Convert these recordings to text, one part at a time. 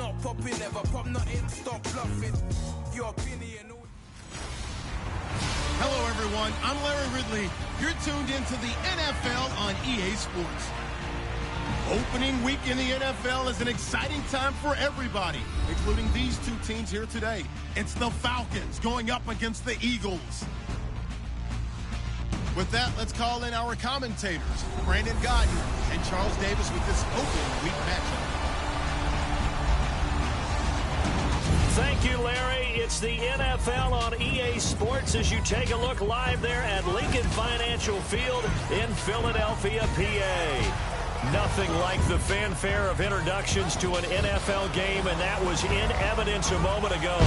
not popping, never pop nothing, stop bluffing. Your opinion. Hello, everyone. I'm Larry Ridley. You're tuned into the NFL on EA Sports. Opening week in the NFL is an exciting time for everybody, including these two teams here today. It's the Falcons going up against the Eagles. With that, let's call in our commentators, Brandon Godden and Charles Davis, with this opening week matchup. Thank you, Larry. It's the NFL on EA Sports as you take a look live there at Lincoln Financial Field in Philadelphia, PA. Nothing like the fanfare of introductions to an NFL game, and that was in evidence a moment ago.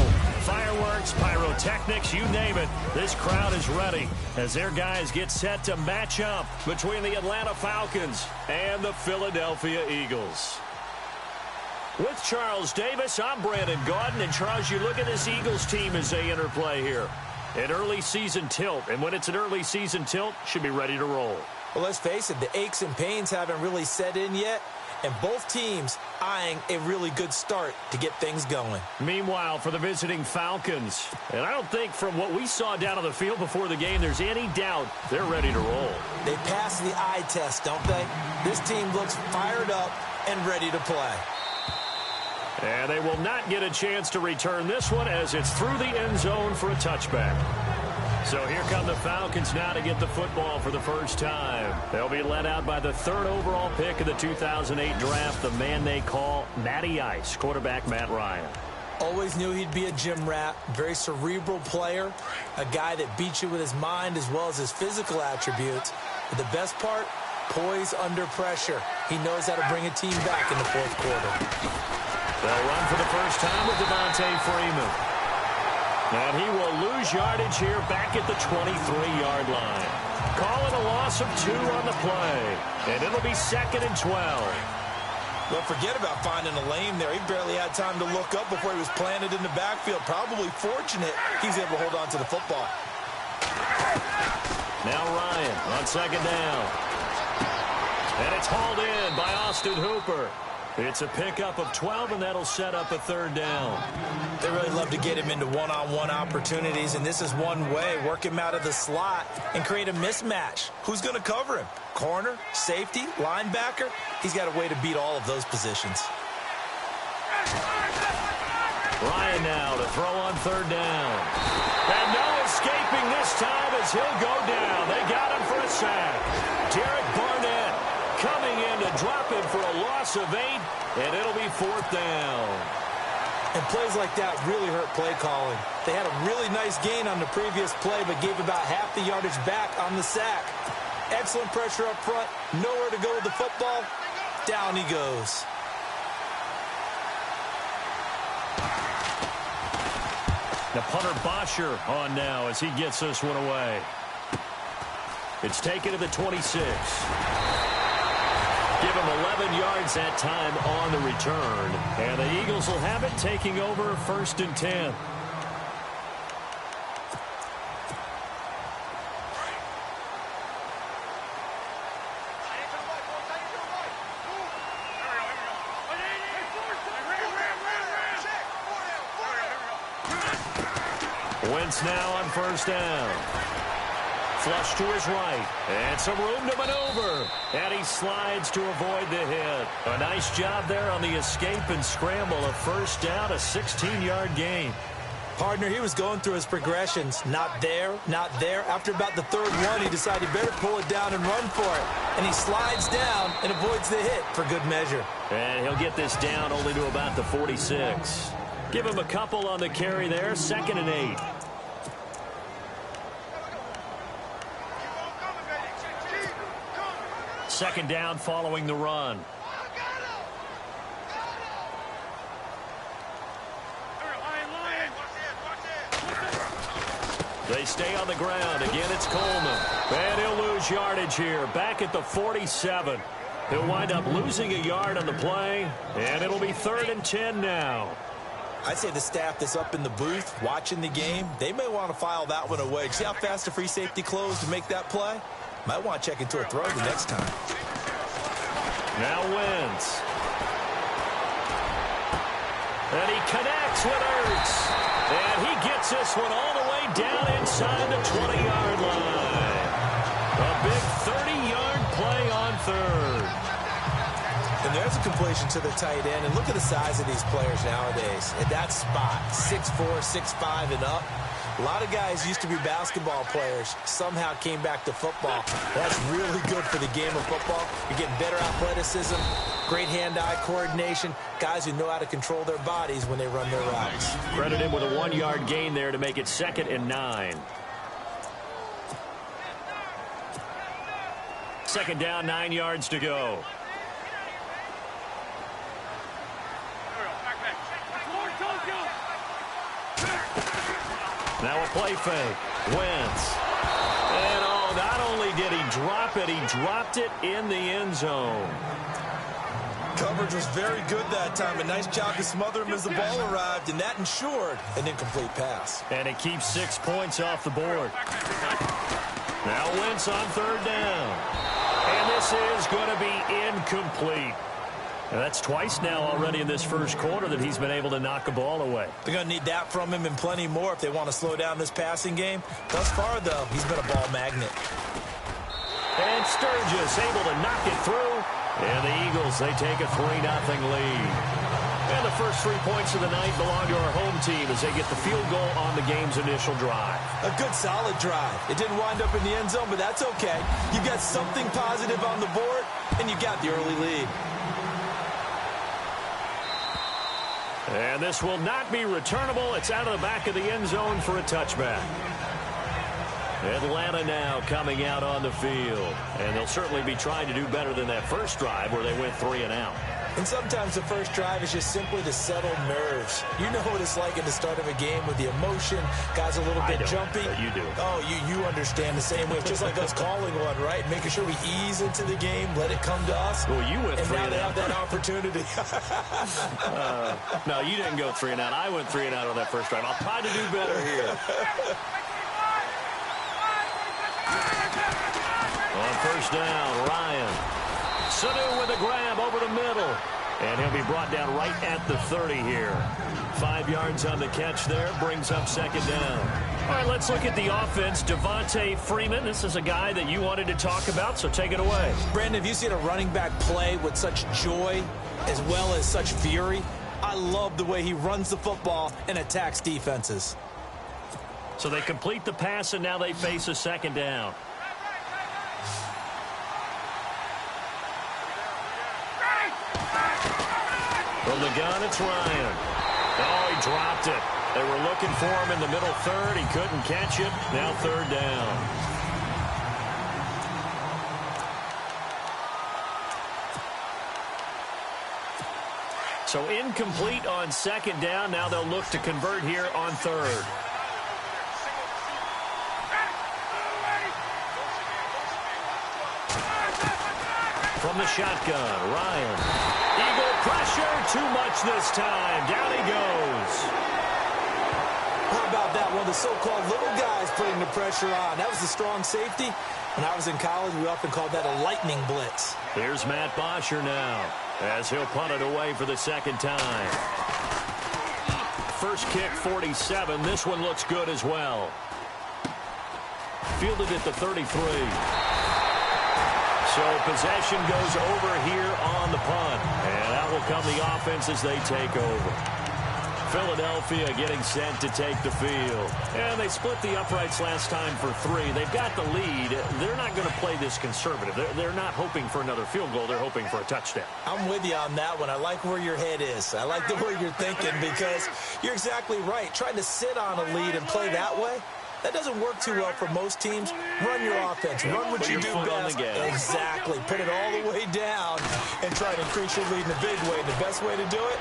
Fireworks, pyrotechnics, you name it. This crowd is ready as their guys get set to match up between the Atlanta Falcons and the Philadelphia Eagles. With Charles Davis, I'm Brandon Gaudin. And Charles, you look at this Eagles team as they interplay here. An early season tilt, and when it's an early season tilt, should be ready to roll. Well, let's face it, the aches and pains haven't really set in yet, and both teams eyeing a really good start to get things going. Meanwhile, for the visiting Falcons, and I don't think from what we saw down on the field before the game, there's any doubt they're ready to roll. They passed the eye test, don't they? This team looks fired up and ready to play. And they will not get a chance to return this one as it's through the end zone for a touchback. So here come the Falcons now to get the football for the first time. They'll be led out by the third overall pick of the 2008 draft, the man they call Matty Ice, quarterback Matt Ryan. Always knew he'd be a gym rat, very cerebral player, a guy that beats you with his mind as well as his physical attributes. But the best part, poise under pressure. He knows how to bring a team back in the fourth quarter. They'll run for the first time with Devontae Freeman. And he will lose yardage here back at the 23-yard line. Calling a loss of 2 on the play. And it'll be 2nd and 12. Well, forget about finding a lane there. He barely had time to look up before he was planted in the backfield. Probably fortunate he's able to hold on to the football. Now Ryan on 2nd down. And it's hauled in by Austin Hooper. It's a pickup of 12, and that'll set up a 3rd down. They really love to get him into one-on-one opportunities, and this is one way. Work him out of the slot and create a mismatch. Who's going to cover him? Corner, safety, linebacker? He's got a way to beat all of those positions. Ryan now to throw on 3rd down. And no escaping this time as he'll go down. They got him for a sack. Derek Barnett coming in to drop him for a loss of 8, and it'll be 4th down. And plays like that really hurt play calling. They had a really nice gain on the previous play, but gave about half the yardage back on the sack. Excellent pressure up front. Nowhere to go with the football. Down he goes. The punter Bosher on now as he gets this one away. It's taken to the 26. Give him 11 yards that time on the return. And the Eagles will have it, taking over 1st and 10. Wentz now on 1st down. Flush to his right, and some room to maneuver. And he slides to avoid the hit. A nice job there on the escape and scramble. A 1st down, a 16-yard gain. Partner, he was going through his progressions. Not there, not there. After about the 3rd one, he decided he better pull it down and run for it. And he slides down and avoids the hit for good measure. And he'll get this down only to about the 46. Give him a couple on the carry there. 2nd and 8. Second down following the run. They stay on the ground. Again, it's Coleman. And he'll lose yardage here. Back at the 47. He'll wind up losing a yard on the play. And it'll be 3rd and 10 now. I'd say the staff that's up in the booth watching the game, they may want to file that one away. See how fast the free safety closed to make that play? Might want to check into a throw the next time. Now Wentz. And he connects with Ertz. And he gets this one all the way down inside the 20-yard line. A big 30-yard play on third. And there's a completion to the tight end. And look at the size of these players nowadays. At that spot, 6'4", 6'5", and up. A lot of guys used to be basketball players, somehow came back to football. That's really good for the game of football. You're getting better athleticism, great hand-eye coordination, guys who know how to control their bodies when they run their routes. Credit him with a 1-yard gain there to make it 2nd and 9. 2nd down, 9 yards to go. Now a play fake. Wentz. And not only did he drop it, he dropped it in the end zone. Coverage was very good that time. A nice job to smother him as the ball arrived, and that ensured an incomplete pass. And it keeps 6 points off the board. Now Wentz on 3rd down. And this is going to be incomplete. And that's twice now already in this first quarter that he's been able to knock a ball away. They're going to need that from him and plenty more if they want to slow down this passing game. Thus far, though, he's been a ball magnet. And Sturgis able to knock it through. And the Eagles, they take a 3-0 lead. And the first 3 points of the night belong to our home team as they get the field goal on the game's initial drive. A good, solid drive. It didn't wind up in the end zone, but that's okay. You got something positive on the board, and you got the early lead. And this will not be returnable. It's out of the back of the end zone for a touchback. Atlanta now coming out on the field. And they'll certainly be trying to do better than that first drive where they went 3 and out. And sometimes the first drive is just simply to settle nerves. You know what it's like at the start of a game with the emotion. Guys a little bit jumpy. But you do. Oh, you understand the same way. It's just like us calling one, right? Making sure we ease into the game, let it come to us. Well, you went 3 and out. And now they have that opportunity. No, you didn't go 3 and out. I went 3 and out on that first drive. I'll try to do better here. On 1st down, Ryan. Sanu with a grab over the middle. And he'll be brought down right at the 30 here. 5 yards on the catch there. Brings up 2nd down. All right, let's look at the offense. Devontae Freeman. This is a guy that you wanted to talk about, so take it away. Brandon, have you seen a running back play with such joy as well as such fury? I love the way he runs the football and attacks defenses. So they complete the pass, and now they face a 2nd down. From the gun, it's Ryan. Oh, he dropped it. They were looking for him in the middle 3rd. He couldn't catch it. Now 3rd down. So incomplete on 2nd down. Now they'll look to convert here on 3rd. From the shotgun, Ryan. Eagle pressure, too much this time. Down he goes. How about that? One of the so-called little guys putting the pressure on. That was the strong safety. When I was in college, we often called that a lightning blitz. Here's Matt Bosher now as he'll punt it away for the 2nd time. First kick, 47. This one looks good as well. Fielded at the 33. So possession goes over here on the punt. And out will come the offense as they take over. Philadelphia getting set to take the field. And they split the uprights last time for 3. They've got the lead. They're not going to play this conservative. They're not hoping for another field goal. They're hoping for a touchdown. I'm with you on that one. I like where your head is. I like the way you're thinking because you're exactly right. Trying to sit on a lead and play that way, that doesn't work too well for most teams. Run your offense. Run what you do best. Exactly. Put it all the way down and try to increase your lead in a big way. The best way to do it,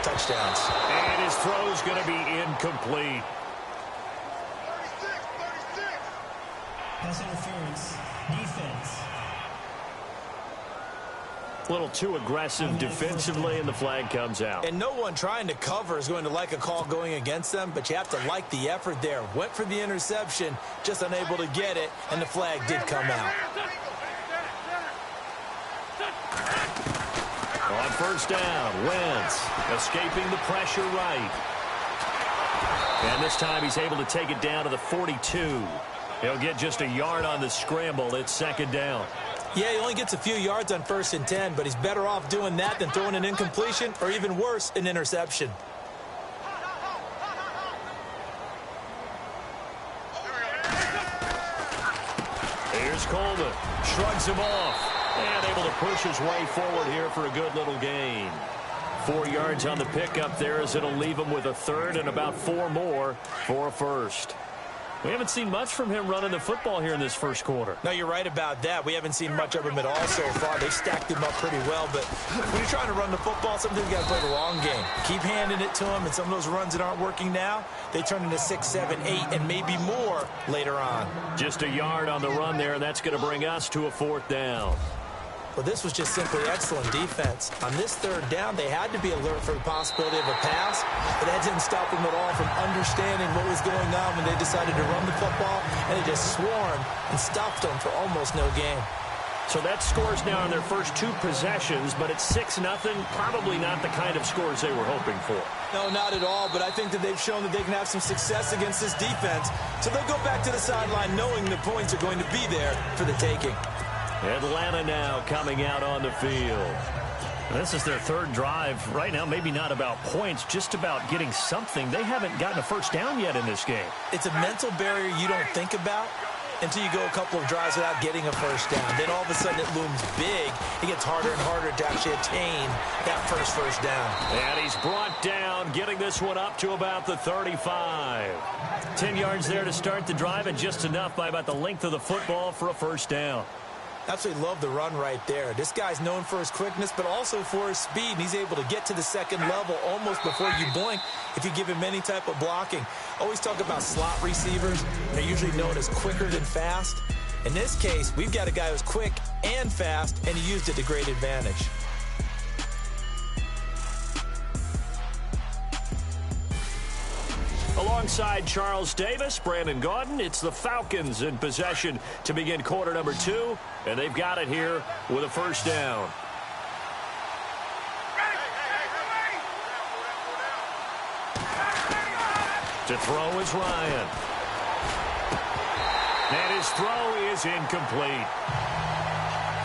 touchdowns. And his throw's going to be incomplete. Pass interference. Defense. A little too aggressive defensively, and the flag comes out. And no one trying to cover is going to like a call going against them, but you have to like the effort there. Went for the interception, just unable to get it, and the flag did come out. On first down. Wentz escaping the pressure right. And this time he's able to take it down to the 42. He'll get just a yard on the scramble. It's second down. Yeah, he only gets a few yards on 1st and 10, but he's better off doing that than throwing an incompletion or even worse, an interception. Here's Coleman. Shrugs him off. And able to push his way forward here for a good little gain. 4 yards on the pickup there as it'll leave him with a third and about 4 more for a first. We haven't seen much from him running the football here in this first quarter. No, you're right about that. We haven't seen much of him at all so far. They stacked him up pretty well, but when you're trying to run the football, sometimes you got to play the long game. Keep handing it to him, and some of those runs that aren't working now, they turn into 6, 7, 8, and maybe more later on. Just a yard on the run there, and that's going to bring us to a 4th down. Well, this was just simply excellent defense. On this 3rd down, they had to be alert for the possibility of a pass, but that didn't stop them at all from understanding what was going on when they decided to run the football, and they just swarmed and stopped them for almost no gain. So that scores now on their first 2 possessions, but it's 6-0. Probably not the kind of scores they were hoping for. No, not at all, but I think that they've shown that they can have some success against this defense, so they'll go back to the sideline knowing the points are going to be there for the taking. Atlanta now coming out on the field. This is their 3rd drive. Right now, maybe not about points, just about getting something. They haven't gotten a first down yet in this game. It's a mental barrier you don't think about until you go a couple of drives without getting a first down. Then all of a sudden it looms big. It gets harder and harder to actually attain that first down. And he's brought down, getting this one up to about the 35. 10 yards there to start the drive, and just enough by about the length of the football for a first down. Absolutely love the run right there. This guy's known for his quickness, but also for his speed. And he's able to get to the 2nd level almost before you blink if you give him any type of blocking. Always talk about slot receivers. They're usually known as quicker than fast. In this case, we've got a guy who's quick and fast, and he used it to great advantage. Alongside Charles Davis, Brandon Gaudin, it's the Falcons in possession to begin quarter number 2, and they've got it here with a first down. To throw is Ryan. And his throw is incomplete.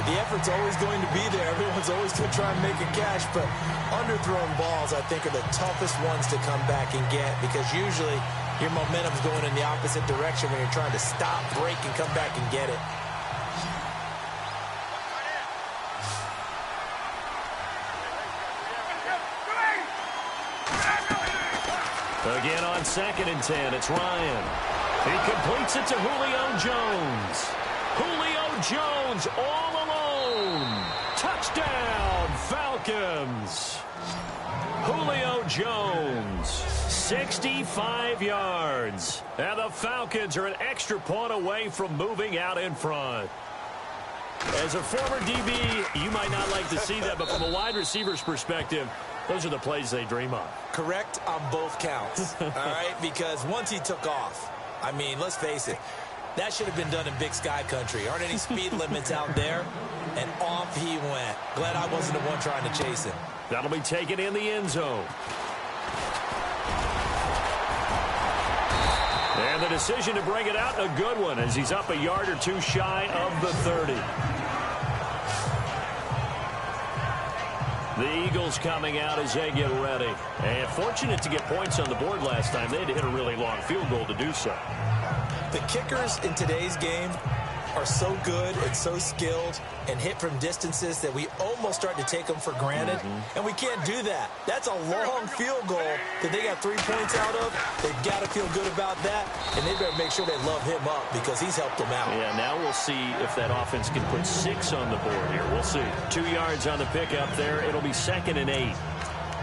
The effort's always going to be there. Everyone's always going to try and make a catch, but underthrown balls, I think, are the toughest ones to come back and get, because usually your momentum's going in the opposite direction when you're trying to stop, break, and come back and get it. Again on 2nd and 10, it's Ryan. He completes it to Julio Jones. Julio Jones all alone. Touchdown, Falcons. Julio Jones, 65 yards. And the Falcons are an extra point away from moving out in front. As a former DB, you might not like to see that, but from a wide receiver's perspective, those are the plays they dream of. Correct on both counts, all right? Because once he took off, I mean, let's face it, that should have been done in Big Sky Country. Aren't any speed limits out there? And off he went. Glad I wasn't the one trying to chase him. That'll be taken in the end zone. And the decision to bring it out, a good one, as he's up a yard or 2 shy of the 30. The Eagles coming out as they get ready. And fortunate to get points on the board last time. They had to hit a really long field goal to do so. The kickers in today's game are so good and so skilled and hit from distances that we almost start to take them for granted. And we can't do that. That's a long field goal that they got 3 points out of. They've got to feel good about that, and they better make sure they love him up because he's helped them out. Yeah, now we'll see if that offense can put 6 on the board here. We'll see. 2 yards on the pickup there. It'll be 2nd and 8.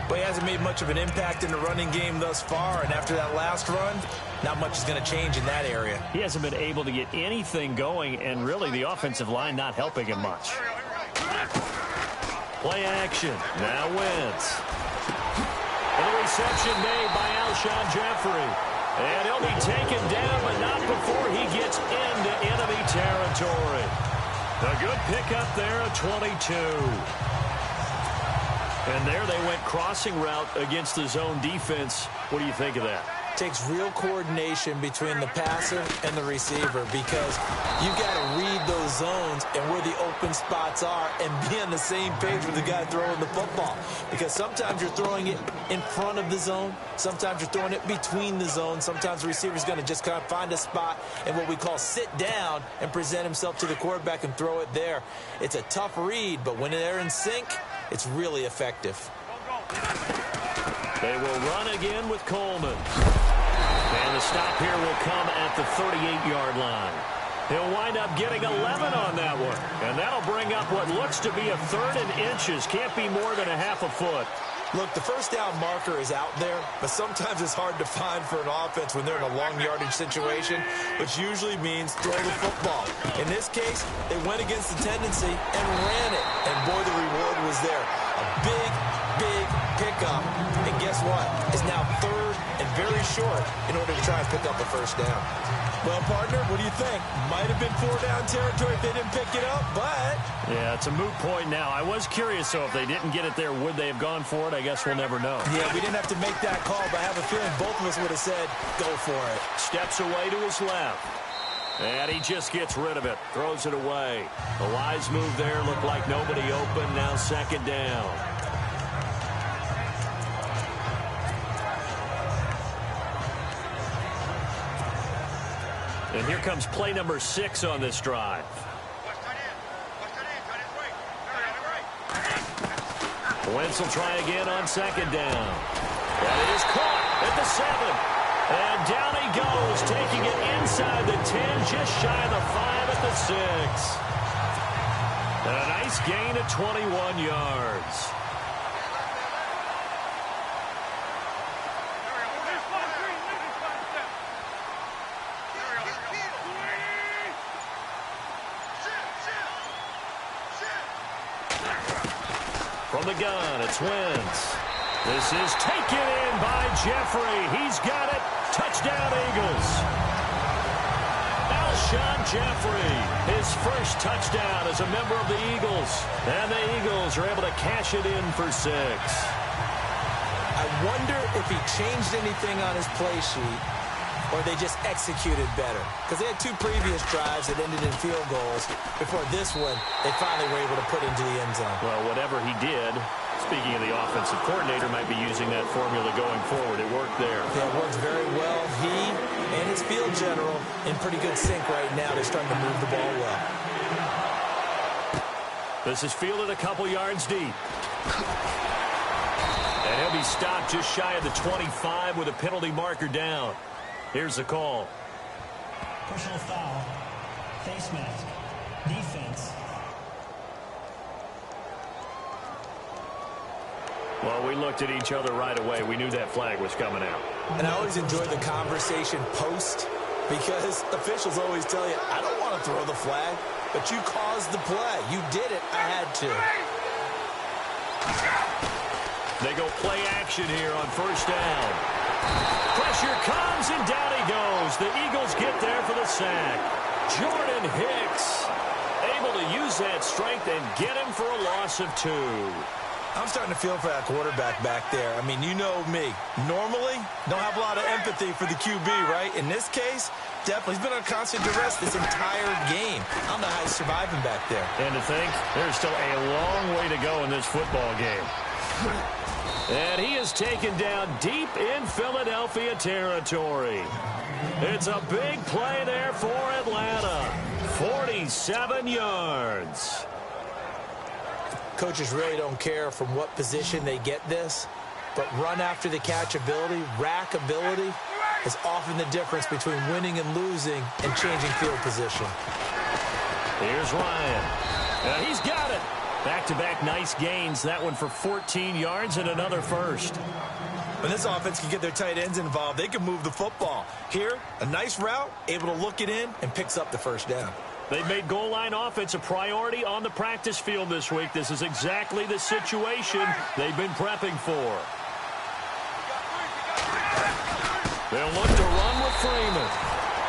But he hasn't made much of an impact in the running game thus far, and after that last run, not much is going to change in that area. He hasn't been able to get anything going, and really the offensive line not helping him much. Play action. Now Wentz. And the reception made by Alshon Jeffrey. And he'll be taken down, but not before he gets into enemy territory. A good pickup there at 22. And there they went crossing route against the zone defense. What do you think of that? Takes real coordination between the passer and the receiver because you've got to read those zones and where the open spots are and be on the same page with the guy throwing the football. Because sometimes you're throwing it in front of the zone. Sometimes you're throwing it between the zones. Sometimes the receiver's going to just kind of find a spot and what we call sit down and present himself to the quarterback and throw it there. It's a tough read, but when they're in sync, it's really effective. They will run again with Coleman. And the stop here will come at the 38-yard line. He'll wind up getting 11 on that one. And that'll bring up what looks to be a 3rd and inches. Can't be more than a half a foot. Look, the first down marker is out there, but sometimes it's hard to find for an offense when they're in a long yardage situation, which usually means throw the football. In this case, they went against the tendency and ran it. And boy, the reward was there. A big pickup. And guess what? It's now 3rd and very short in order to try and pick up a first down. Well, partner, what do you think? Might have been 4-down territory if they didn't pick it up, but... Yeah, it's a moot point now. I was curious, so if they didn't get it there, would they have gone for it? I guess we'll never know. Yeah, we didn't have to make that call, but I have a feeling both of us would have said, go for it. Steps away to his left. And he just gets rid of it. Throws it away. The wise move there. Looked like nobody open. Now 2nd down. And here comes play number 6 on this drive. Wentz will try again on 2nd down. And it is caught at the 7. And down he goes, taking it inside the 10, just shy of the 5 at the 6. And a nice gain of 21 yards. From the gun, it's Wentz. This is taken in by Jeffrey. He's got it. Touchdown, Eagles. Alshon Jeffrey, his first touchdown as a member of the Eagles. And the Eagles are able to cash it in for 6. I wonder if he changed anything on his play sheet or they just executed better. Because they had 2 previous drives that ended in field goals. Before this one, they finally were able to put into the end zone. Well, whatever he did, speaking of the offensive coordinator, might be using that formula going forward. It worked there. Yeah, it works very well. He and his field general in pretty good sync right now. They're starting to move the ball well. This is fielded a couple yards deep. And he'll be stopped just shy of the 25 with a penalty marker down. Here's the call. Personal foul. Face mask. Defense. Well, we looked at each other right away. We knew that flag was coming out. And I always enjoy the conversation post because officials always tell you, I don't want to throw the flag, but you caused the play. You did it. I had to. They go play action here on 1st down. Pressure comes, and down he goes. The Eagles get there for the sack. Jordan Hicks able to use that strength and get him for a loss of 2. I'm starting to feel for that quarterback back there. I mean, you know me. Normally, don't have a lot of empathy for the QB, right? In this case, definitely. He's been on constant duress this entire game. I don't know how he's surviving back there. And to think, there's still a long way to go in this football game. And he is taken down deep in Philadelphia territory. It's a big play there for Atlanta. 47 yards. Coaches really don't care from what position they get this, but run after the catch ability, rack ability, is often the difference between winning and losing and changing field position. Here's Ryan. He's got it. Back-to-back nice gains. That one for 14 yards and another first. When this offense can get their tight ends involved, they can move the football. Here, a nice route, able to look it in, and picks up the first down. They've made goal line offense a priority on the practice field this week. This is exactly the situation they've been prepping for. They'll look to run with Freeman.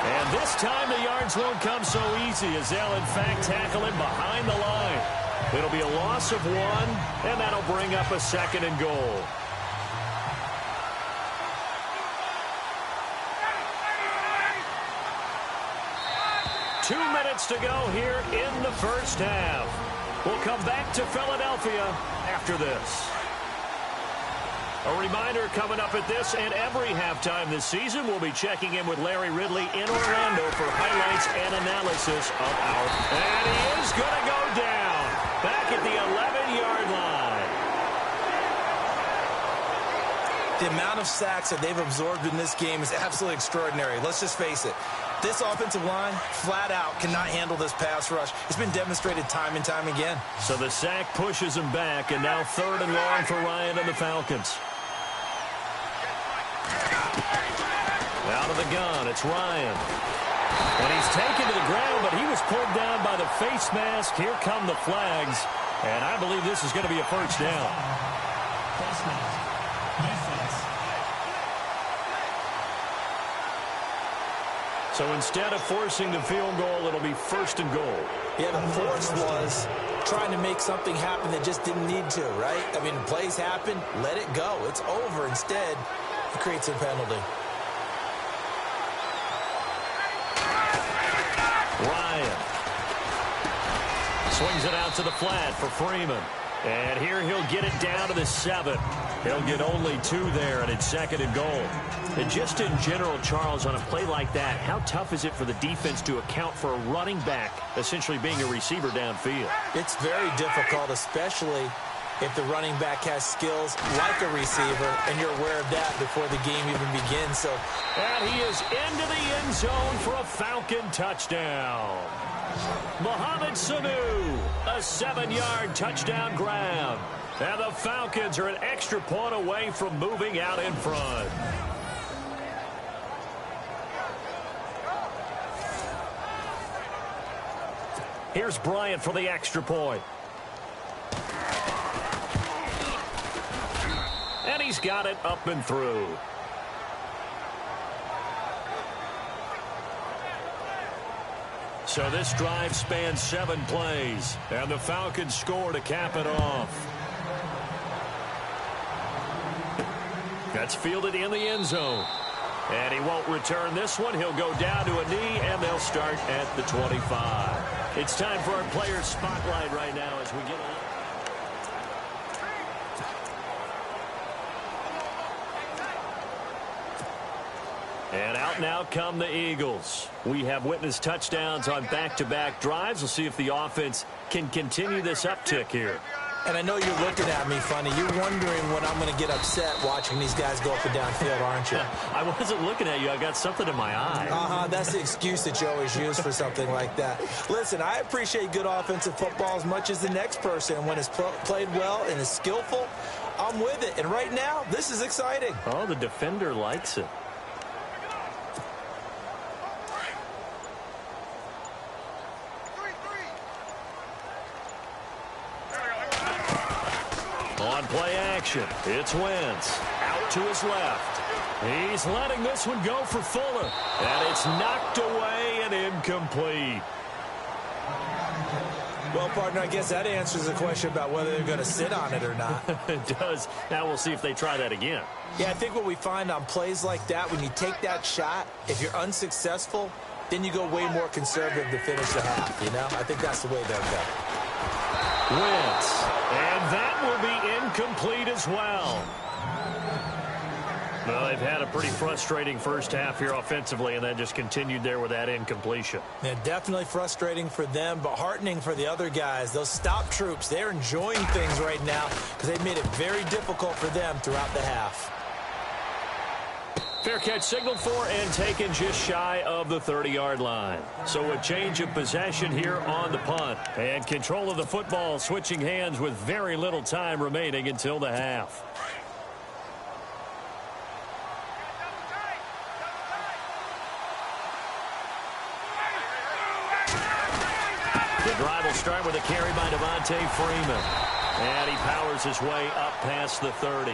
And this time the yards won't come so easy as they'll, in fact, tackle him behind the line. It'll be a loss of 1, and that'll bring up a 2nd and goal. Two minutes to go here in the first half. We'll come back to Philadelphia after this. A reminder coming up at this and every halftime this season, we'll be checking in with Larry Ridley in Orlando for highlights and analysis of our... And he is going to go down back at the 11-yard line. The amount of sacks that they've absorbed in this game is absolutely extraordinary. Let's just face it. This offensive line, flat out, cannot handle this pass rush. It's been demonstrated time and time again. So the sack pushes him back, and now 3rd and long for Ryan and the Falcons. Out of the gun, it's Ryan. And he's taken to the ground, but he was pulled down by the face mask. Here come the flags, and I believe this is going to be a first down. Face mask. Defense. So instead of forcing the field goal, it'll be 1st and goal. Yeah, the force was trying to make something happen that just didn't need to, right? I mean, plays happen, let it go. It's over. Instead, it creates a penalty. Ryan swings it out to the flat for Freeman. And here he'll get it down to the 7. He'll get only 2 there, and it's 2nd and goal. And just in general, Charles, on a play like that, how tough is it for the defense to account for a running back essentially being a receiver downfield? It's very difficult, especially if the running back has skills like a receiver, and you're aware of that before the game even begins. So, and he is into the end zone for a Falcon touchdown. Mohamed Sanu, a 7-yard touchdown grab. And the Falcons are an extra point away from moving out in front. Here's Bryant for the extra point. And he's got it up and through. So this drive spans 7 plays, and the Falcons score to cap it off. That's fielded in the end zone. And he won't return this one. He'll go down to a knee, and they'll start at the 25. It's time for our players' spotlight right now as we get on. And out now come the Eagles. We have witnessed touchdowns on back-to-back drives. We'll see if the offense can continue this uptick here. And I know you're looking at me funny. You're wondering when I'm going to get upset watching these guys go up and down field, aren't you? I wasn't looking at you. I got something in my eye. That's the excuse that you always use for something like that. Listen, I appreciate good offensive football as much as the next person. When it's played well and is skillful, I'm with it. And right now, this is exciting. Oh, the defender likes it. On play action, it's Wentz. Out to his left. He's letting this one go for Fuller. And it's knocked away and incomplete. Well, partner, I guess that answers the question about whether they're going to sit on it or not. It does. Now we'll see if they try that again. Yeah, I think what we find on plays like that, when you take that shot, if you're unsuccessful, then you go way more conservative to finish the half, you know? I think that's the way they'll go. Wentz. And that will be incomplete as well. Well, they've had a pretty frustrating first half here offensively, and then just continued there with that incompletion. Yeah, definitely frustrating for them, but heartening for the other guys. Those stop troops, they're enjoying things right now because they've made it very difficult for them throughout the half. Fair catch signaled for and taken just shy of the 30-yard line. So a change of possession here on the punt. And control of the football switching hands with very little time remaining until the half. The drive will start with a carry by Devontae Freeman. And he powers his way up past the 30.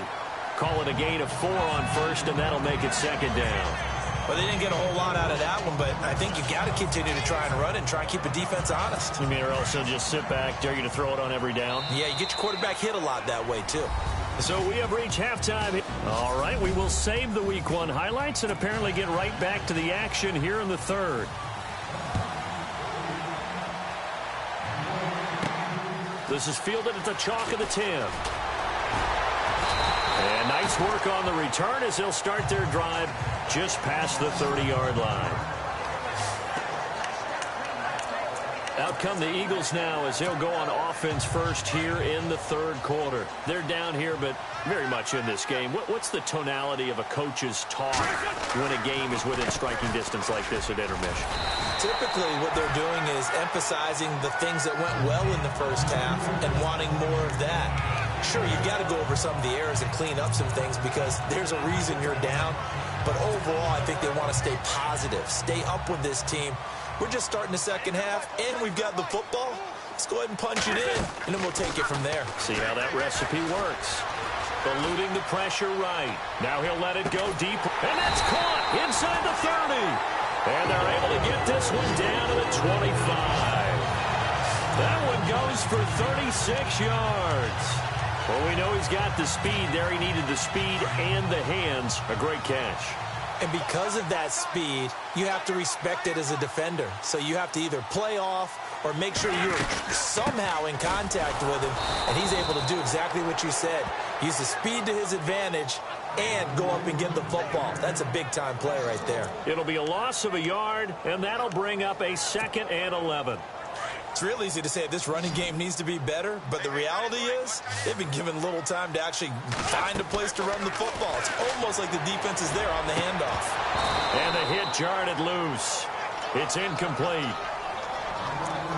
Call it a gain of 4 on first, and that'll make it 2nd down. Well, they didn't get a whole lot out of that one, but I think you've got to continue to try and run and try and keep the defense honest. You mean, or also just sit back, dare you to throw it on every down? Yeah, you get your quarterback hit a lot that way, too. So we have reached halftime. All right, we will save the Week 1 highlights and apparently get right back to the action here in the third. This is fielded at the chalk of the 10. And nice work on the return as they'll start their drive just past the 30-yard line. Out come the Eagles now as they'll go on offense first here in the third quarter. They're down here, but very much in this game. What's the tonality of a coach's talk when a game is within striking distance like this at intermission? Typically, what they're doing is emphasizing the things that went well in the first half and wanting more of that. Sure, you've got to go over some of the errors and clean up some things because there's a reason you're down. But overall, I think they want to stay positive, stay up with this team. We're just starting the second half, and we've got the football. Let's go ahead and punch it in, and then we'll take it from there. See how that recipe works. Eluding the pressure right. Now he'll let it go deep, and that's caught inside the 30. And they're able to get this one down to the 25. That one goes for 36 yards. Well, we know he's got the speed there. He needed the speed and the hands. A great catch. And because of that speed, you have to respect it as a defender. So you have to either play off or make sure you're somehow in contact with him. And he's able to do exactly what you said. Use the speed to his advantage and go up and get the football. That's a big-time play right there. It'll be a loss of a yard, and that'll bring up a 2nd and 11. It's real easy to say this running game needs to be better, but the reality is they've been given little time to actually find a place to run the football. It's almost like the defense is there on the handoff. And the hit jarred it loose. It's incomplete.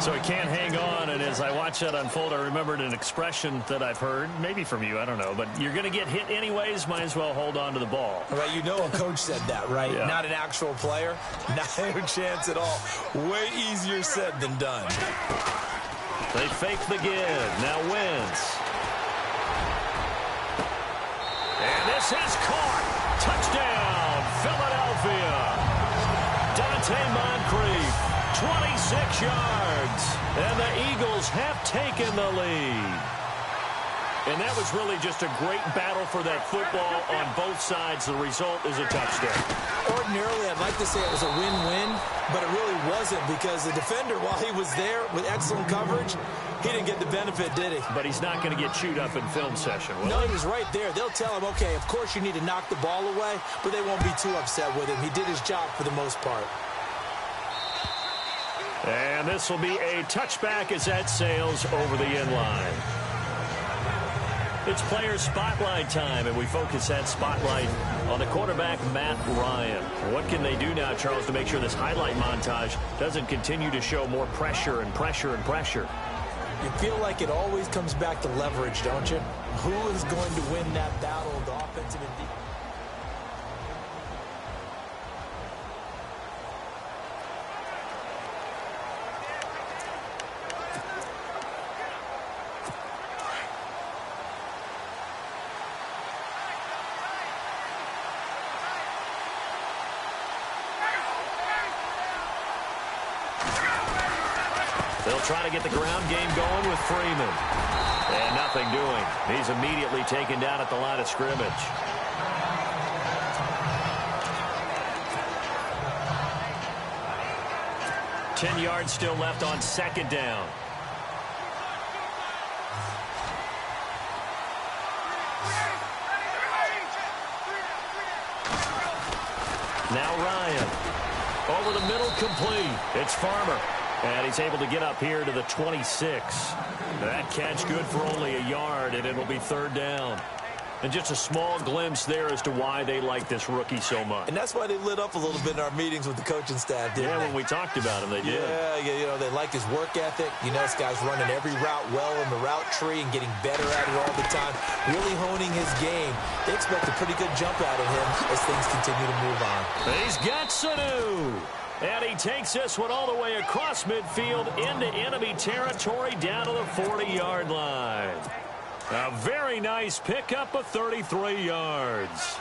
So he can't hang on, and as I watch that unfold, I remembered an expression that I've heard, maybe from you, I don't know, but you're going to get hit anyways, might as well hold on to the ball. Right, you know a coach said that, right? Yeah. Not an actual player. Not a chance at all. Way easier said than done. They fake the give. Now Wentz. And this is caught. Touchdown, Philadelphia. Dante Moncrief. 26 yards, and the Eagles have taken the lead. And that was really just a great battle for that football on both sides. The result is a touchdown. Ordinarily, I'd like to say it was a win-win, but it really wasn't because the defender, while he was there with excellent coverage, he didn't get the benefit, did he? But he's not going to get chewed up in film session, will No, he? he was right there. They'll tell him, okay, of course you need to knock the ball away, but they won't be too upset with him. He did his job for the most part. And this will be a touchback as that sails over the end line. It's player spotlight time, and we focus that spotlight on the quarterback, Matt Ryan. What can they do now, Charles, to make sure this highlight montage doesn't continue to show more pressure and pressure and pressure? You feel like it always comes back to leverage, don't you? Who is going to win that battle of the offensive and defensive? They'll try to get the ground game going with Freeman. And nothing doing. He's immediately taken down at the line of scrimmage. Ten yards still left on 2nd down. Now Ryan. Over the middle, complete. It's Farmer. And he's able to get up here to the 26. That catch good for only a yard, and it'll be 3rd down. And just a small glimpse there as to why they like this rookie so much. And that's why they lit up a little bit in our meetings with the coaching staff, didn't they? When we talked about him, they did. Yeah, you know, they like his work ethic. You know, this guy's running every route well in the route tree and getting better at it all the time, really honing his game. They expect a pretty good jump out of him as things continue to move on. He's got Sanu. And he takes this one all the way across midfield into enemy territory down to the 40-yard line. A very nice pickup of 33 yards.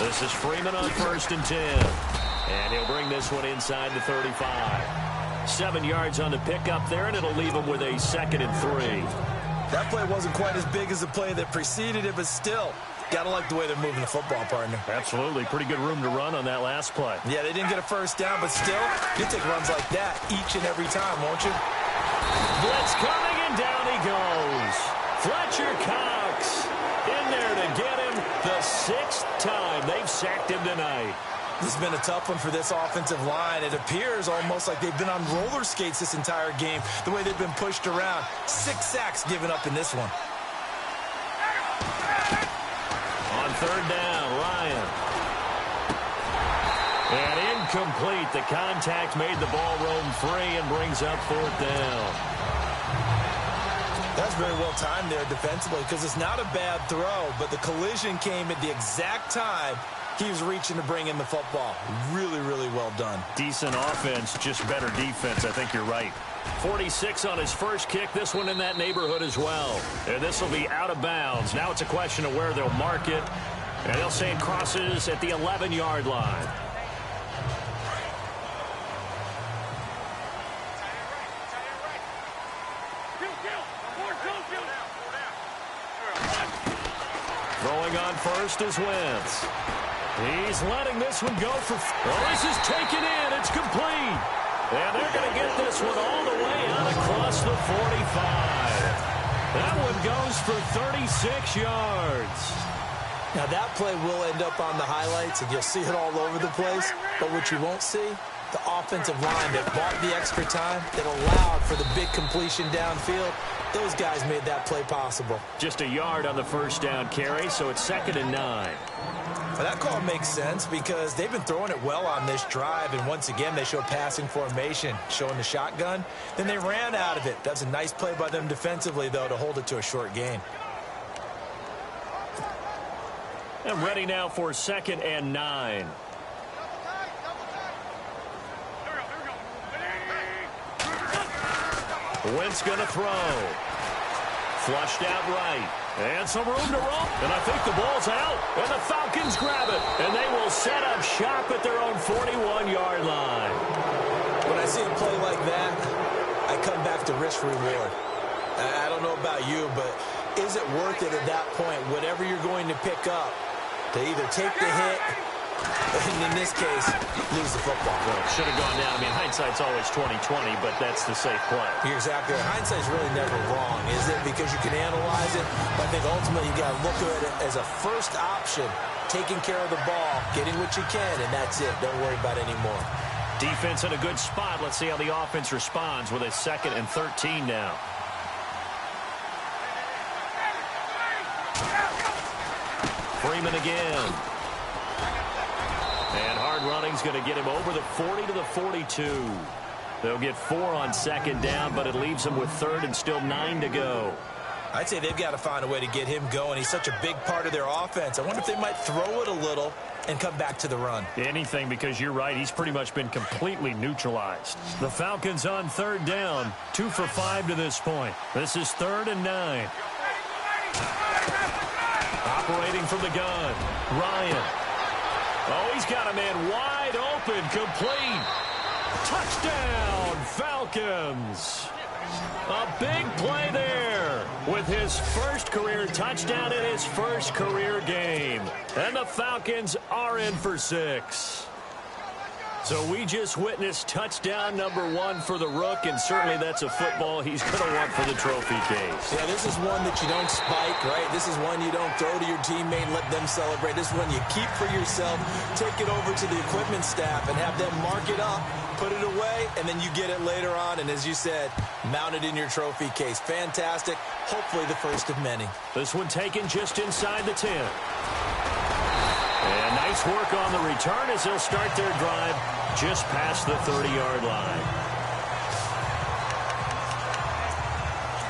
This is Freeman on 1st and 10. And he'll bring this one inside the 35. 7 yards on the pickup there, and it'll leave him with a 2nd and 3. That play wasn't quite as big as the play that preceded it, but still, gotta like the way they're moving the football, partner. Absolutely. Pretty good room to run on that last play. Yeah, they didn't get a first down, but still, you take runs like that each and every time, won't you? Blitz coming, and down he goes. Fletcher Cox in there to get him the 6th time they've sacked him tonight. This has been a tough one for this offensive line. It appears almost like they've been on roller skates this entire game, the way they've been pushed around. 6 sacks given up in this one. On 3rd down, Ryan. And incomplete. The contact made the ball roam free and brings up 4th down. That's very well timed there defensively because it's not a bad throw, but the collision came at the exact time he was reaching to bring in the football. Really, really well done. Decent offense, just better defense. I think you're right. 46 on his first kick. This one in that neighborhood as well. And this will be out of bounds. Now it's a question of where they'll mark it. And they'll say it crosses at the 11-yard line. Throwing on first is Wentz. He's letting this one go for... Oh, this is taken in. It's complete. And they're going to get this one all the way out across the 45. That one goes for 36 yards. Now, that play will end up on the highlights, and you'll see it all over the place. But what you won't see, the offensive line that bought the extra time, that allowed for the big completion downfield, those guys made that play possible. Just a yard on the first down carry, so it's 2nd and 9. Well, that call makes sense because they've been throwing it well on this drive, and once again, they show passing formation, showing the shotgun. Then they ran out of it. That's a nice play by them defensively, though, to hold it to a short gain. And ready now for 2nd and 9. Wentz going to throw. Flushed out right. And some room to roam. And I think the ball's out. And the Falcons grab it. And they will set up shop at their own 41-yard line. When I see a play like that, I come back to risk-reward. I don't know about you, but is it worth it at that point, whatever you're going to pick up, to either take the hit, and in this case, lose the football? Well, it should have gone down. I mean, hindsight's always 20/20, but that's the safe play. You're exactly right. Hindsight's really never wrong, is it? Because you can analyze it, but I think ultimately you got to look at it as a first option, taking care of the ball, getting what you can, and that's it. Don't worry about it anymore. Defense in a good spot. Let's see how the offense responds with a 2nd and 13 now. Freeman again. And hard running's going to get him over the 40 to the 42. They'll get 4 on 2nd down, but it leaves them with 3rd and still 9 to go. I'd say they've got to find a way to get him going. He's such a big part of their offense. I wonder if they might throw it a little and come back to the run. Anything, because you're right. He's pretty much been completely neutralized. The Falcons on 3rd down. 2 for 5 to this point. This is 3rd and 9. Operating from the gun. Ryan. Oh, he's got a man wide open. Complete. Touchdown, Falcons. A big play there with his first career touchdown in his first career game. And the Falcons are in for 6. So we just witnessed touchdown number 1 for the Rook, and certainly that's a football he's going to want for the trophy case. Yeah, this is one that you don't spike, right? This is one you don't throw to your teammate and let them celebrate. This is one you keep for yourself, take it over to the equipment staff and have them mark it up, put it away, and then you get it later on. And as you said, mount it in your trophy case. Fantastic. Hopefully the first of many. This one taken just inside the 10. And nice work on the return as they'll start their drive just past the 30-yard line.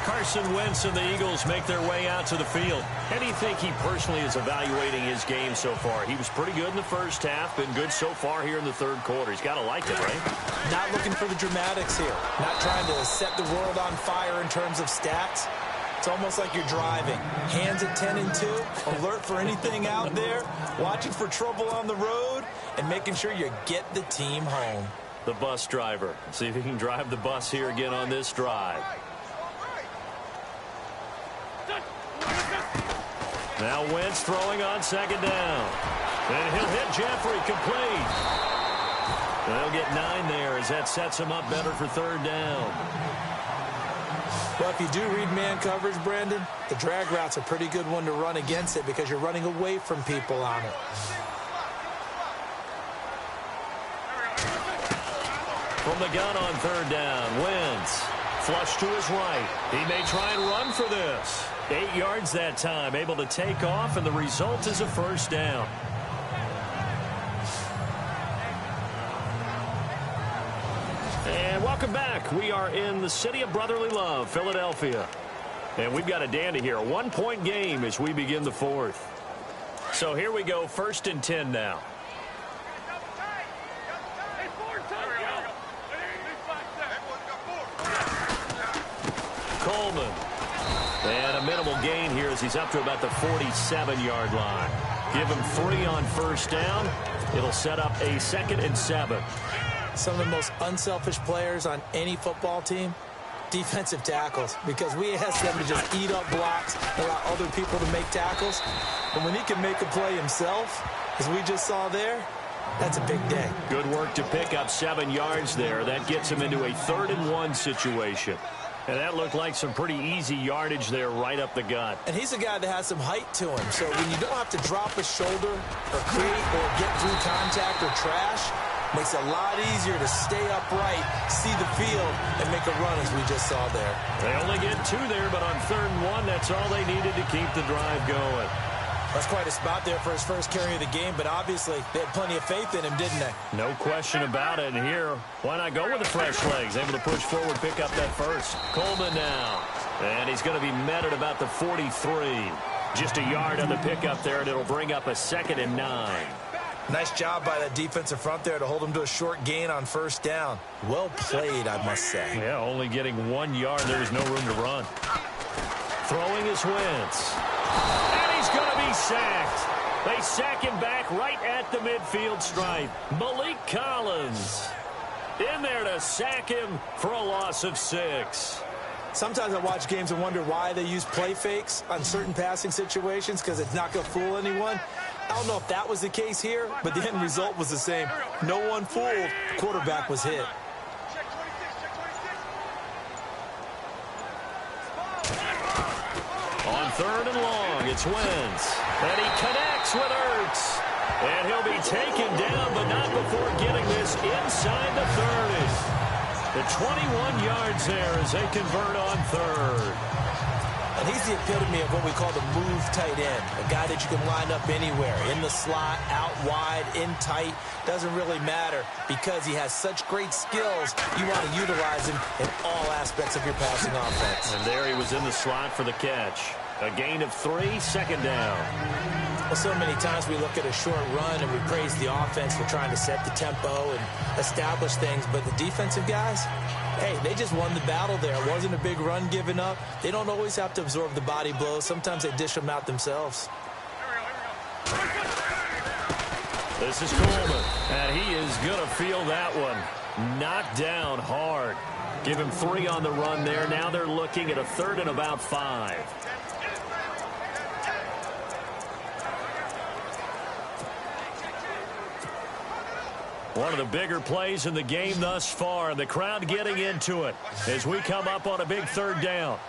Carson Wentz and the Eagles make their way out to the field. How do you think he personally is evaluating his game so far? He was pretty good in the first half, been good so far here in the 3rd quarter. He's got to like it, right? Not looking for the dramatics here. Not trying to set the world on fire in terms of stats. It's almost like you're driving. Hands at 10 and 2, alert for anything out there, watching for trouble on the road, and making sure you get the team home. The bus driver. See if he can drive the bus here again on this drive. Now Wentz throwing on second down. And he'll hit Jeffrey complete. They'll get 9 there as that sets him up better for third down. Well, if you do read man coverage, Brandon, the drag route's a pretty good one to run against it because you're running away from people on it. From the gun on third down, Wentz. Flush to his right. He may try and run for this. 8 yards that time, able to take off, and the result is a first down. And welcome back. We are in the city of brotherly love, Philadelphia. And we've got a dandy here. A 1-point game as we begin the fourth. So here we go, 1st and 10 now. Coleman. And a minimal gain here as he's up to about the 47-yard line. Give him 3 on first down. It'll set up a 2nd and 7. Some of the most unselfish players on any football team, defensive tackles, because we ask them to just eat up blocks, allow other people to make tackles. But when he can make a play himself, as we just saw there, that's a big day. Good work to pick up 7 yards there. That gets him into a 3rd and 1 situation. And that looked like some pretty easy yardage there right up the gut. And he's a guy that has some height to him. So when you don't have to drop a shoulder or create or get through contact or trash, makes it a lot easier to stay upright, see the field, and make a run as we just saw there. They only get 2 there, but on 3rd and 1, that's all they needed to keep the drive going. That's quite a spot there for his first carry of the game, but obviously they had plenty of faith in him, didn't they? No question about it. And here, why not go with the fresh legs? Able to push forward, pick up that first. Coleman now. And he's going to be met at about the 43. Just a yard on the pickup there, and it'll bring up a 2nd and 9. Nice job by that defensive front there to hold him to a short gain on first down. Well played, I must say. Yeah, only getting 1 yard. There's no room to run. Throwing is Wentz. And he's going to be sacked. They sack him back right at the midfield stripe. Malik Collins in there to sack him for a loss of 6. Sometimes I watch games and wonder why they use play fakes on certain passing situations because it's not going to fool anyone. I don't know if that was the case here, but the end result was the same. No one fooled. The quarterback was hit. On 3rd and long, it's Wentz. And he connects with Ertz. And he'll be taken down, but not before getting this inside the 30. The 21 yards there as they convert on 3rd. And he's the epitome of what we call the move tight end. A guy that you can line up anywhere. In the slot, out wide, in tight. Doesn't really matter because he has such great skills. You want to utilize him in all aspects of your passing offense. And there he was in the slot for the catch. A gain of 3, 2nd down. Well, so many times we look at a short run and we praise the offense for trying to set the tempo and establish things. But the defensive guys, hey, they just won the battle there. It wasn't a big run given up. They don't always have to absorb the body blows. Sometimes they dish them out themselves. This is Coleman, and he is going to feel that one. Knocked down hard. Give him 3 on the run there. Now they're looking at a 3rd and about 5. One of the bigger plays in the game thus far, and the crowd getting into it as we come up on a big 3rd down.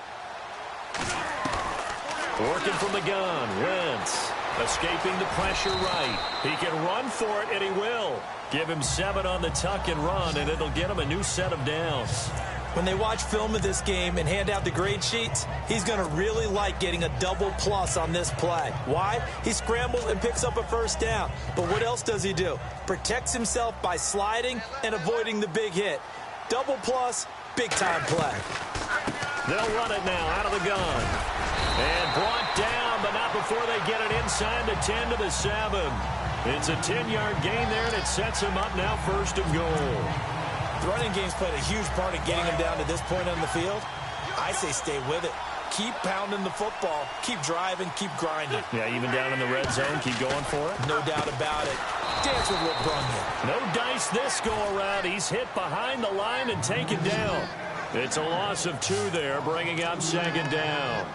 Working from the gun, Wentz escaping the pressure right. He can run for it, and he will. Give him 7 on the tuck and run, and it'll get him a new set of downs. When they watch film of this game and hand out the grade sheets, he's going to really like getting a double plus on this play. Why? He scrambles and picks up a first down. But what else does he do? Protects himself by sliding and avoiding the big hit. Double plus, big-time play. They'll run it now out of the gun. And brought down, but not before they get it inside the 10 to the 7. It's a 10-yard gain there, and it sets him up now 1st and goal. The running game's played a huge part in getting him down to this point on the field. I say stay with it. Keep pounding the football. Keep driving. Keep grinding. Yeah, even down in the red zone, keep going for it. No doubt about it. Dance with what brung you. No dice this go-around. He's hit behind the line and taken down. It's a loss of 2 there, bringing up 2nd down.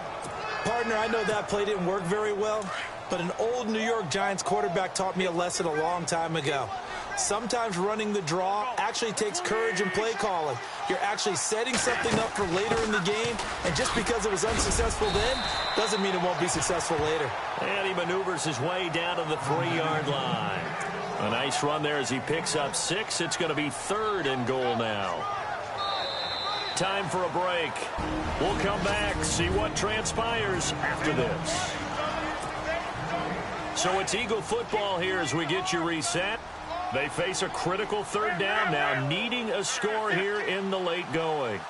Partner, I know that play didn't work very well, but an old New York Giants quarterback taught me a lesson a long time ago. Sometimes running the draw actually takes courage and play calling. You're actually setting something up for later in the game, and just because it was unsuccessful then doesn't mean it won't be successful later. And he maneuvers his way down to the 3-yard line. A nice run there as he picks up 6. It's going to be 3rd and goal now. Time for a break. We'll come back, see what transpires after this. So it's Eagle football here as we get you reset. They face a critical 3rd down now, needing a score here in the late going.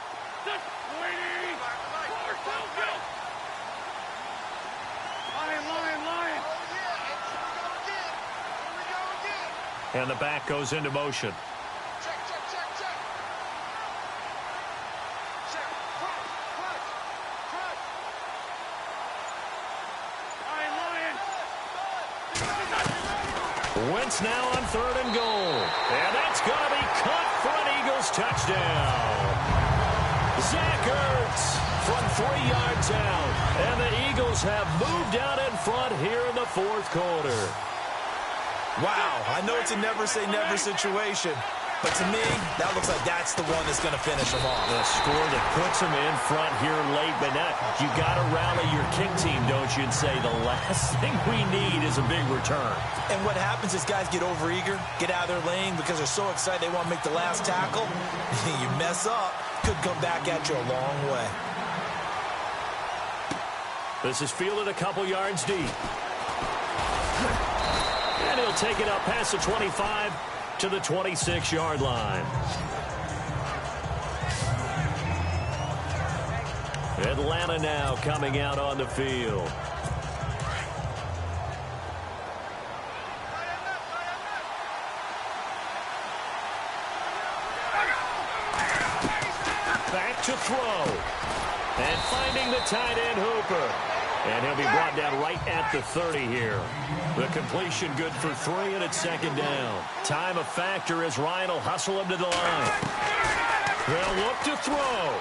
And the back goes into motion. Wentz now on 3rd and goal. And that's going to be caught for an Eagles touchdown. Zach Ertz from 3 yards out. And the Eagles have moved out in front here in the 4th quarter. Wow, I know it's a never-say-never situation, but to me, that looks like that's the one that's going to finish them off. The score that puts them in front here late, but now you got to rally your kick team, don't you, and say the last thing we need is a big return. And what happens is guys get overeager, get out of their lane because they're so excited they want to make the last tackle. You mess up, could come back at you a long way. This is fielded a couple yards deep. And he'll take it up past the 25 to the 26-yard line. Atlanta now coming out on the field. Back to throw. And finding the tight end Hooper. And he'll be brought down right at the 30 here. The completion good for 3, and it's 2nd down. Time a factor as Ryan will hustle him to the line. They'll look to throw.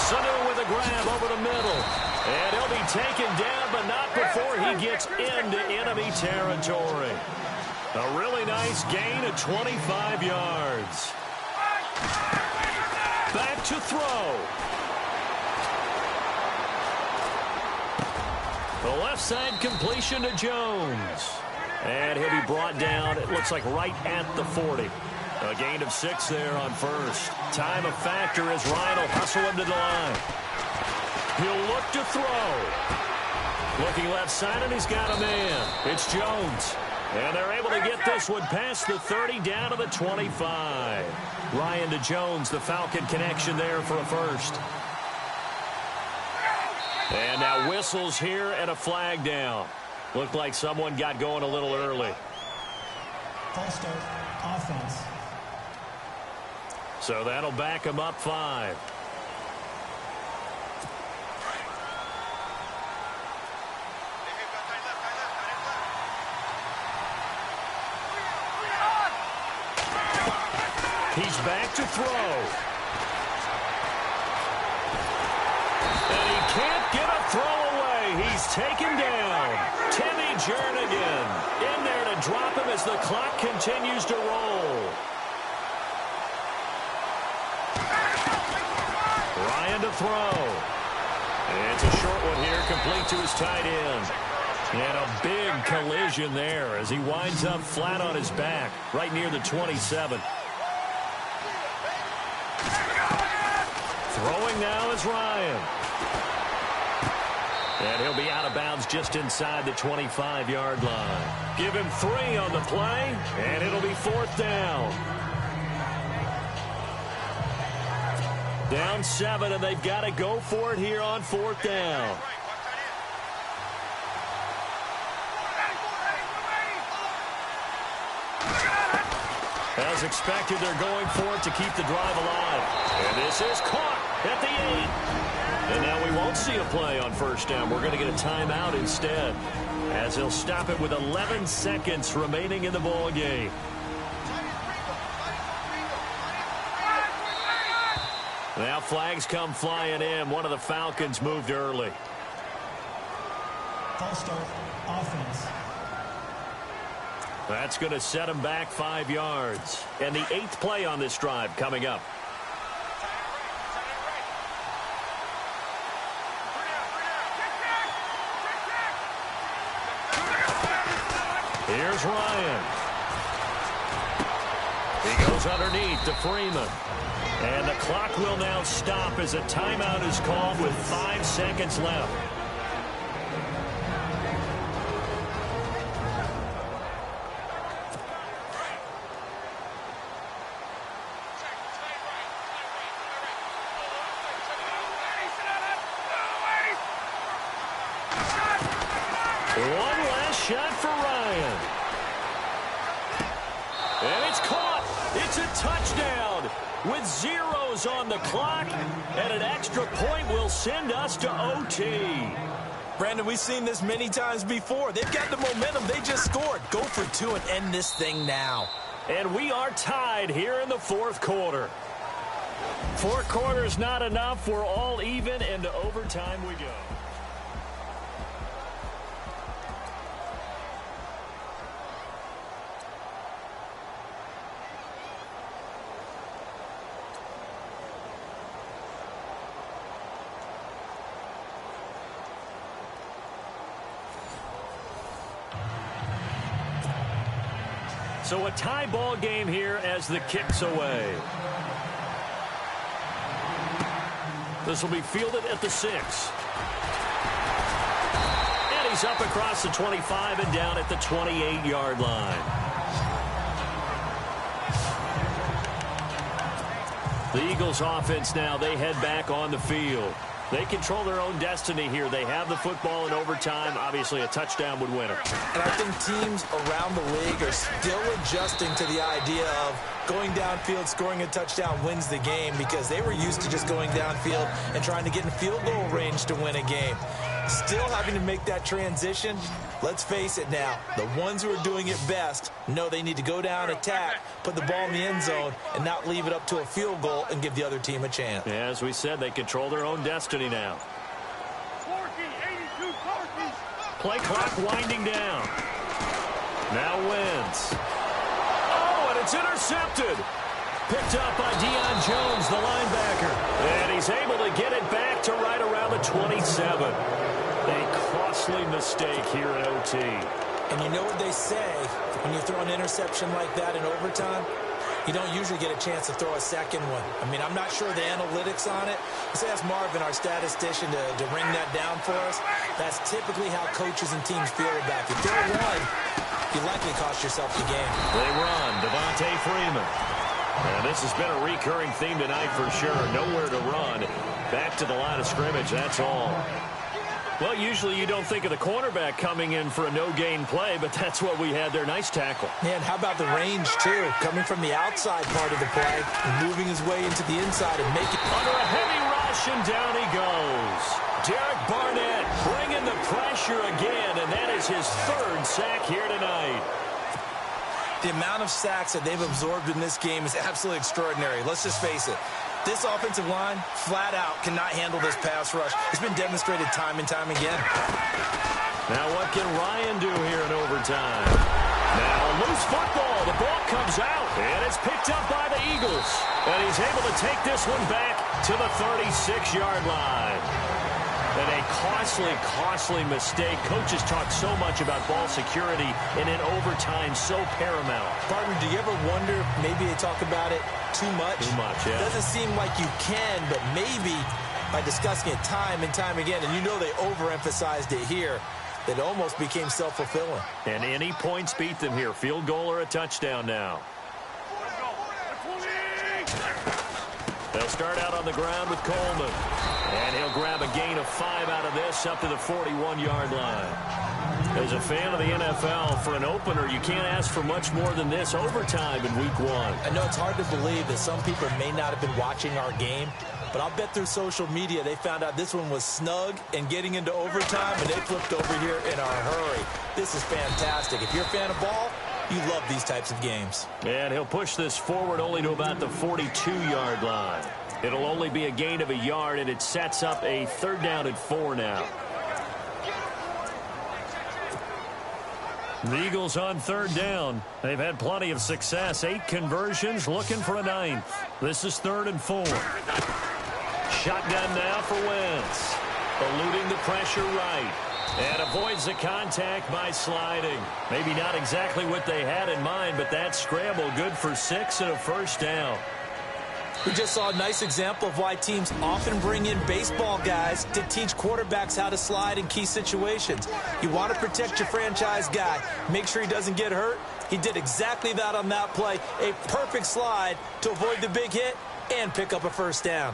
Sanu with a grab over the middle. And he'll be taken down, but not before he gets into enemy territory. A really nice gain of 25 yards. Back to throw. The left side completion to Jones. And he'll be brought down, it looks like right at the 40. A gain of 6 there on 1st. Time a factor as Ryan will hustle him to the line. He'll look to throw. Looking left side, and he's got a man. It's Jones. And they're able to get this one past the 30 down to the 25. Ryan to Jones, the Falcon connection there for a 1st. And now whistles here and a flag down. Looked like someone got going a little early. False start, offense. So that'll back him up 5. He's back to throw. And he can't get a throw away. He's taken down. Timmy Jurredlee in there to drop him as the clock continues to roll. Ryan to throw. And it's a short one here, complete to his tight end. And a big collision there as he winds up flat on his back, right near the 27. Throwing now is Ryan. And he'll be out of bounds just inside the 25-yard line. Give him 3 on the play, and it'll be 4th down. Down 7, and they've got to go for it here on 4th down. As expected, they're going for it to keep the drive alive. And this is caught at the 8. And now we won't see a play on first down. We're going to get a timeout instead, as he'll stop it with 11 seconds remaining in the ball game. Now flags come flying in. One of the Falcons moved early. False start, offense. That's going to set him back 5 yards. And the 8th play on this drive coming up. Here's Ryan. He goes underneath to Freeman. And the clock will now stop as a timeout is called with 5 seconds left. One last shot for Ryan. And it's caught. It's a touchdown with zeros on the clock. And an extra point will send us to OT. Brandon, we've seen this many times before. They've got the momentum. They just scored. Go for 2 and end this thing now. And we are tied here in the 4th quarter. 4 quarters not enough. We're all even, and to overtime we go. So a tie ball game here as the kick's away. This will be fielded at the 6. And he's up across the 25 and down at the 28-yard line. The Eagles offense now, they head back on the field. They control their own destiny here. They have the football in overtime. Obviously, a touchdown would win it. And I think teams around the league are still adjusting to the idea of going downfield, scoring a touchdown wins the game, because they were used to just going downfield and trying to get in field goal range to win a game. Still having to make that transition. Let's face it now, the ones who are doing it best know they need to go down, attack, put the ball in the end zone, and not leave it up to a field goal and give the other team a chance. Yeah, as we said, they control their own destiny now. Play clock winding down. Now Wentz. Oh, and it's intercepted. Picked up by Deion Jones, the linebacker. And he's able to get it back to right around the 27. A costly mistake here in OT. And you know what they say, when you throw an interception like that in overtime, you don't usually get a chance to throw a second one. I mean, I'm not sure the analytics on it. Let's ask Marvin, our statistician, to ring that down for us. That's typically how coaches and teams feel about it. If you throw one, you likely cost yourself the game. They run. Devontae Freeman. And this has been a recurring theme tonight for sure. Nowhere to run. Back to the line of scrimmage, that's all. Well, usually you don't think of the cornerback coming in for a no-gain play, but that's what we had there. Nice tackle. Man, how about the range, too? Coming from the outside part of the play and moving his way into the inside and making... Under a heavy rush, and down he goes. Derek Barnett bringing the pressure again, and that is his 3rd sack here tonight. The amount of sacks that they've absorbed in this game is absolutely extraordinary. Let's just face it. This offensive line, flat out, cannot handle this pass rush. It's been demonstrated time and time again. Now what can Ryan do here in overtime? Now loose football. The ball comes out, and it's picked up by the Eagles. And he's able to take this one back to the 36-yard line. And a costly mistake. Coaches talk so much about ball security, and in overtime, so paramount. Partner, do you ever wonder if maybe they talk about it too much? Too much, yeah. It doesn't seem like you can, but maybe by discussing it time and time again, and you know they overemphasized it here, that it almost became self-fulfilling. And any points beat them here. Field goal or a touchdown now. They'll start out on the ground with Coleman. And he'll grab a gain of 5 out of this up to the 41-yard line. As a fan of the NFL, for an opener, you can't ask for much more than this overtime in week 1. I know it's hard to believe that some people may not have been watching our game, But I'll bet through social media they found out this one was snug and getting into overtime, and they flipped over here in a hurry. This is fantastic. If you're a fan of ball, you love these types of games. And he'll push this forward only to about the 42-yard line. It'll only be a gain of a yard, and it sets up a 3rd down and 4 now. The Eagles on 3rd down. They've had plenty of success. 8 conversions, looking for a 9th. This is 3rd and 4. Shotgun now for Wentz. Eluding the pressure right. And avoids the contact by sliding. Maybe not exactly what they had in mind, but that scramble good for 6 and a 1st down. We just saw a nice example of why teams often bring in baseball guys to teach quarterbacks how to slide in key situations. You want to protect your franchise guy. Make sure he doesn't get hurt. He did exactly that on that play. A perfect slide to avoid the big hit and pick up a 1st down.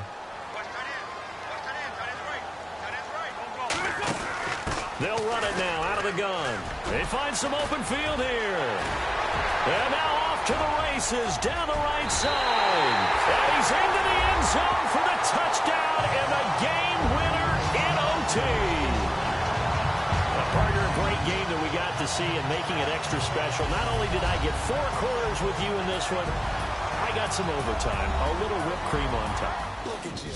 They'll run it now out of the gun. They find some open field here. And now off to the races down the right side. And he's into the end zone for the touchdown and the game winner in OT. Partner, a great game that we got to see and making it extra special. Not only did I get 4 quarters with you in this one, I got some overtime. A little whipped cream on top. Look at you.